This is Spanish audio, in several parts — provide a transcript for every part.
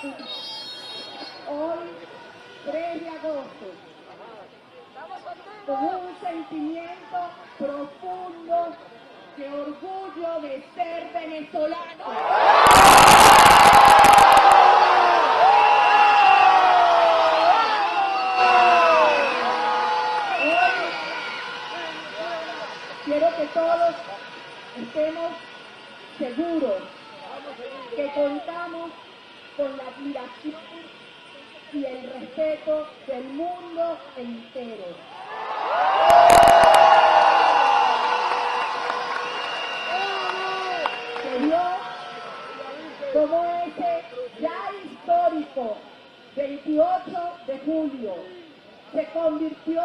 Hoy, 3 de agosto, con un sentimiento profundo de orgullo de ser venezolano. Hoy quiero que todos estemos seguros que contamos con la admiración y el respeto del mundo entero. Que Dios, como ese ya histórico 28 de julio, se convirtió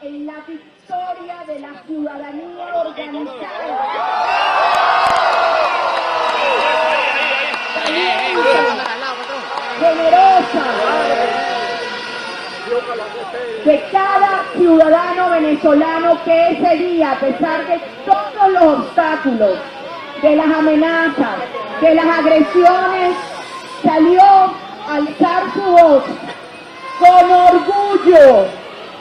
en la victoria de la ciudadanía organizada, generosa, de cada ciudadano venezolano que ese día, a pesar de todos los obstáculos, de las amenazas, de las agresiones, salió a alzar su voz con orgullo,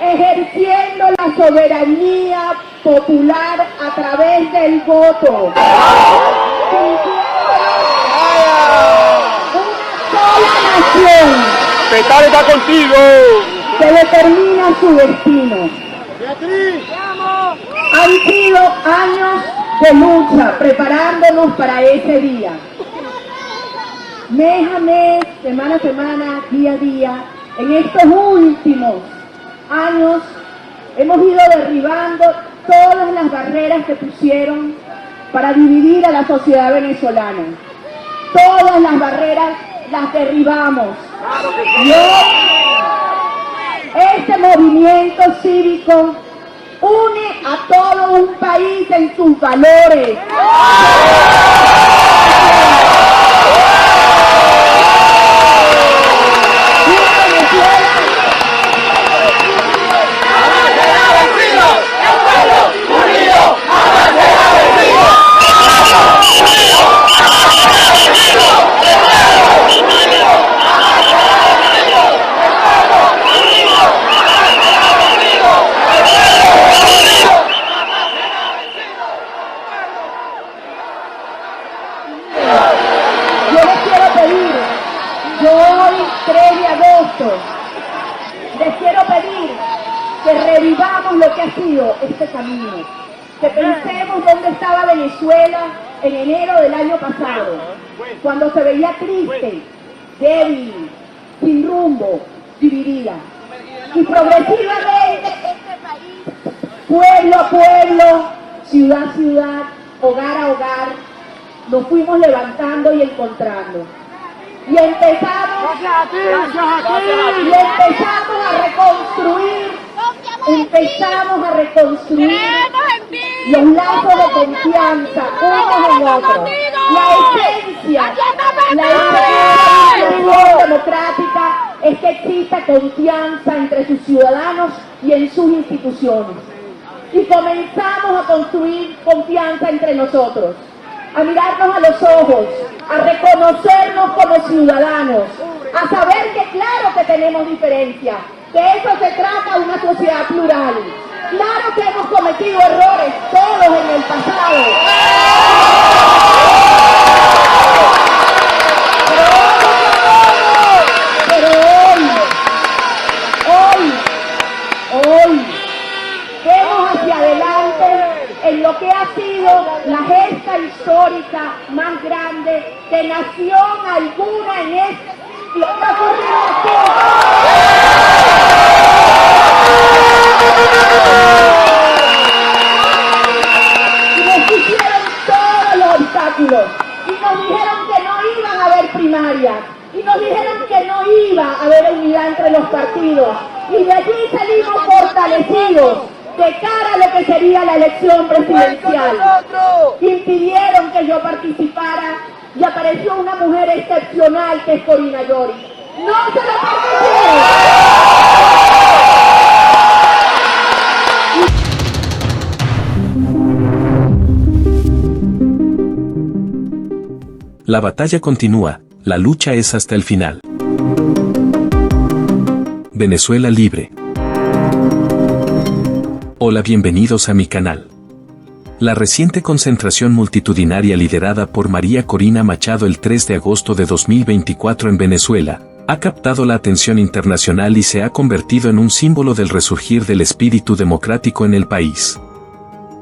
ejerciendo la soberanía popular a través del voto. Una nación Petare está contigo, que determina su destino. Han sido años de lucha preparándonos para ese día. Mes a mes, semana a semana, día a día, en estos últimos años hemos ido derribando todas las barreras que pusieron para dividir a la sociedad venezolana. Todas las barreras las derribamos. Y hoy, este movimiento cívico une a todo un país en sus valores. Les quiero pedir que revivamos lo que ha sido este camino, que pensemos dónde estaba Venezuela en enero del año pasado, cuando se veía triste, débil, sin rumbo, dividida. Y progresivamente este país, pueblo a pueblo, ciudad a ciudad, hogar a hogar, nos fuimos levantando y encontrando. Y empezamos a reconstruir los lazos de confianza unos en otros. La esencia de la acción democrática es que exista confianza entre sus ciudadanos y en sus instituciones. Y comenzamos a construir confianza entre nosotros, a mirarnos a los ojos, a reconocernos como ciudadanos, a saber que claro que tenemos diferencias, que eso se trata de una sociedad plural. Claro que hemos cometido errores todos en el pasado. Pero hoy, vemos hacia adelante en lo que ha sido la gesta histórica más grande de nación alguna en este siglo. ¿Qué ha ocurrido aquí? Y nos pusieron todos los obstáculos y nos dijeron que no iban a haber primarias y nos dijeron que no iba a haber unidad entre los partidos, y de allí salimos fortalecidos de cara a lo que sería la elección presidencial. Impidieron que yo participara y apareció una mujer excepcional que es Corina Lloris. ¡No se lo permitieron! La batalla continúa, la lucha es hasta el final. Venezuela libre. Hola, bienvenidos a mi canal. La reciente concentración multitudinaria liderada por María Corina Machado el 3 de agosto de 2024 en Venezuela, ha captado la atención internacional y se ha convertido en un símbolo del resurgir del espíritu democrático en el país.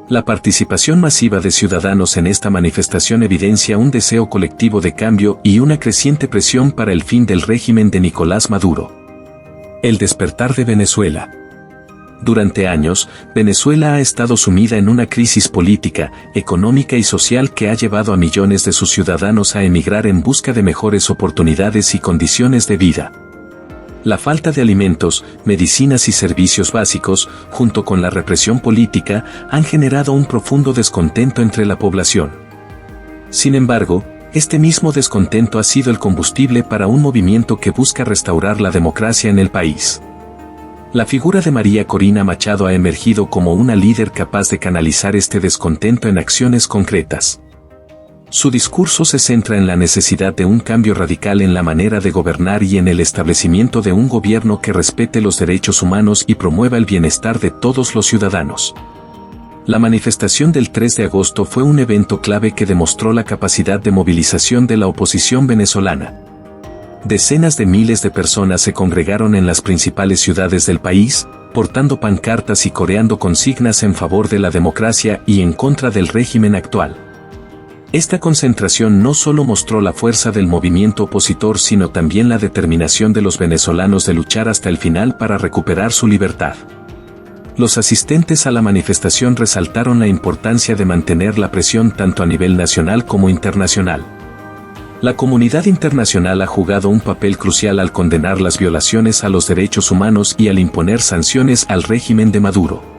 La participación masiva de ciudadanos en esta manifestación evidencia un deseo colectivo de cambio y una creciente presión para el fin del régimen de Nicolás Maduro. El despertar de Venezuela. Durante años, Venezuela ha estado sumida en una crisis política, económica y social que ha llevado a millones de sus ciudadanos a emigrar en busca de mejores oportunidades y condiciones de vida. La falta de alimentos, medicinas y servicios básicos, junto con la represión política, han generado un profundo descontento entre la población. Sin embargo, este mismo descontento ha sido el combustible para un movimiento que busca restaurar la democracia en el país. La figura de María Corina Machado ha emergido como una líder capaz de canalizar este descontento en acciones concretas. Su discurso se centra en la necesidad de un cambio radical en la manera de gobernar y en el establecimiento de un gobierno que respete los derechos humanos y promueva el bienestar de todos los ciudadanos. La manifestación del 3 de agosto fue un evento clave que demostró la capacidad de movilización de la oposición venezolana. Decenas de miles de personas se congregaron en las principales ciudades del país, portando pancartas y coreando consignas en favor de la democracia y en contra del régimen actual. Esta concentración no solo mostró la fuerza del movimiento opositor, sino también la determinación de los venezolanos de luchar hasta el final para recuperar su libertad. Los asistentes a la manifestación resaltaron la importancia de mantener la presión tanto a nivel nacional como internacional. La comunidad internacional ha jugado un papel crucial al condenar las violaciones a los derechos humanos y al imponer sanciones al régimen de Maduro.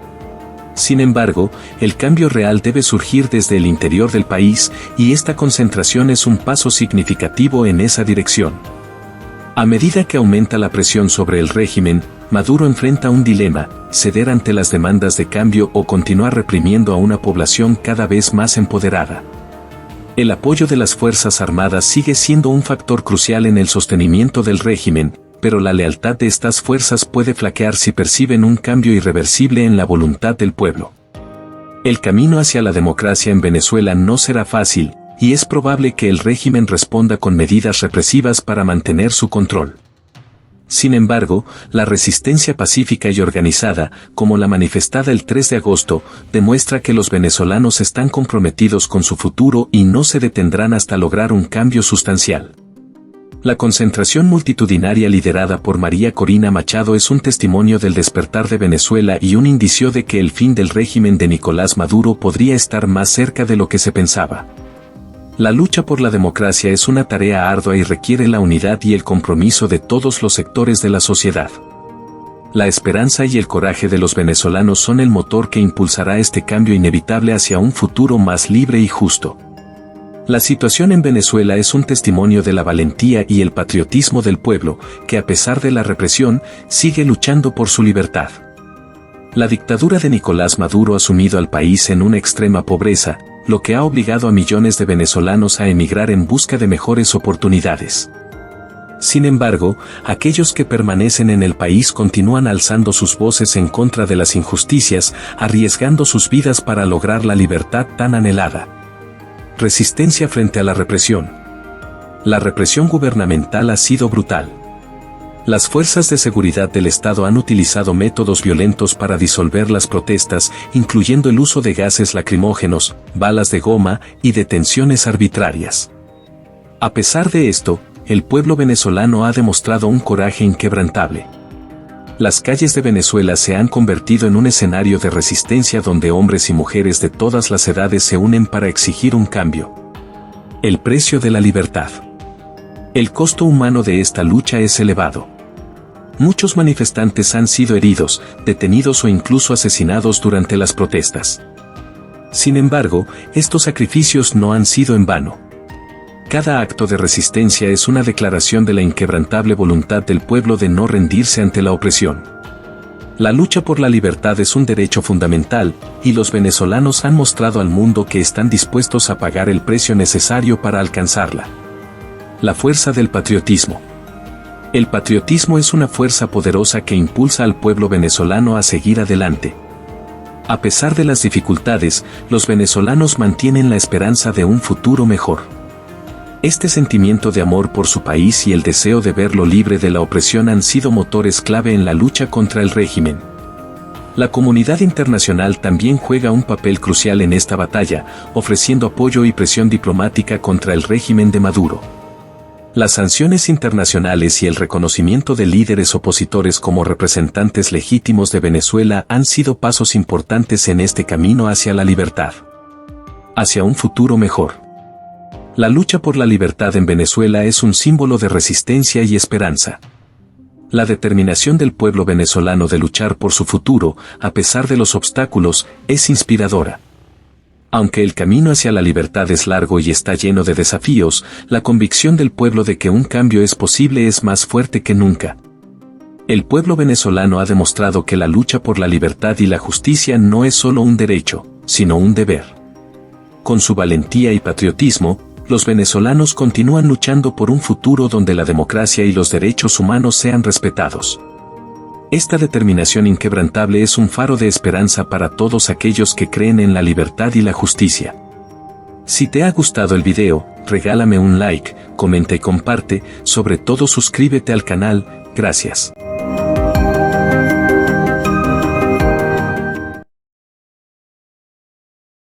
Sin embargo, el cambio real debe surgir desde el interior del país, y esta concentración es un paso significativo en esa dirección. A medida que aumenta la presión sobre el régimen, Maduro enfrenta un dilema: ceder ante las demandas de cambio o continuar reprimiendo a una población cada vez más empoderada. El apoyo de las Fuerzas Armadas sigue siendo un factor crucial en el sostenimiento del régimen, pero la lealtad de estas fuerzas puede flaquear si perciben un cambio irreversible en la voluntad del pueblo. El camino hacia la democracia en Venezuela no será fácil, y es probable que el régimen responda con medidas represivas para mantener su control. Sin embargo, la resistencia pacífica y organizada, como la manifestada el 3 de agosto, demuestra que los venezolanos están comprometidos con su futuro y no se detendrán hasta lograr un cambio sustancial. La concentración multitudinaria liderada por María Corina Machado es un testimonio del despertar de Venezuela y un indicio de que el fin del régimen de Nicolás Maduro podría estar más cerca de lo que se pensaba. La lucha por la democracia es una tarea ardua y requiere la unidad y el compromiso de todos los sectores de la sociedad. La esperanza y el coraje de los venezolanos son el motor que impulsará este cambio inevitable hacia un futuro más libre y justo. La situación en Venezuela es un testimonio de la valentía y el patriotismo del pueblo, que a pesar de la represión, sigue luchando por su libertad. La dictadura de Nicolás Maduro ha sumido al país en una extrema pobreza, lo que ha obligado a millones de venezolanos a emigrar en busca de mejores oportunidades. Sin embargo, aquellos que permanecen en el país continúan alzando sus voces en contra de las injusticias, arriesgando sus vidas para lograr la libertad tan anhelada. Resistencia frente a la represión. La represión gubernamental ha sido brutal. Las fuerzas de seguridad del Estado han utilizado métodos violentos para disolver las protestas, incluyendo el uso de gases lacrimógenos, balas de goma y detenciones arbitrarias. A pesar de esto, el pueblo venezolano ha demostrado un coraje inquebrantable. Las calles de Venezuela se han convertido en un escenario de resistencia donde hombres y mujeres de todas las edades se unen para exigir un cambio. El precio de la libertad. El costo humano de esta lucha es elevado. Muchos manifestantes han sido heridos, detenidos o incluso asesinados durante las protestas. Sin embargo, estos sacrificios no han sido en vano. Cada acto de resistencia es una declaración de la inquebrantable voluntad del pueblo de no rendirse ante la opresión. La lucha por la libertad es un derecho fundamental, y los venezolanos han mostrado al mundo que están dispuestos a pagar el precio necesario para alcanzarla. La fuerza del patriotismo. El patriotismo es una fuerza poderosa que impulsa al pueblo venezolano a seguir adelante. A pesar de las dificultades, los venezolanos mantienen la esperanza de un futuro mejor. Este sentimiento de amor por su país y el deseo de verlo libre de la opresión han sido motores clave en la lucha contra el régimen. La comunidad internacional también juega un papel crucial en esta batalla, ofreciendo apoyo y presión diplomática contra el régimen de Maduro. Las sanciones internacionales y el reconocimiento de líderes opositores como representantes legítimos de Venezuela han sido pasos importantes en este camino hacia la libertad. Hacia un futuro mejor. La lucha por la libertad en Venezuela es un símbolo de resistencia y esperanza. La determinación del pueblo venezolano de luchar por su futuro, a pesar de los obstáculos, es inspiradora. Aunque el camino hacia la libertad es largo y está lleno de desafíos, la convicción del pueblo de que un cambio es posible es más fuerte que nunca. El pueblo venezolano ha demostrado que la lucha por la libertad y la justicia no es solo un derecho, sino un deber. Con su valentía y patriotismo, los venezolanos continúan luchando por un futuro donde la democracia y los derechos humanos sean respetados. Esta determinación inquebrantable es un faro de esperanza para todos aquellos que creen en la libertad y la justicia. Si te ha gustado el video, regálame un like, comenta y comparte, sobre todo suscríbete al canal, gracias.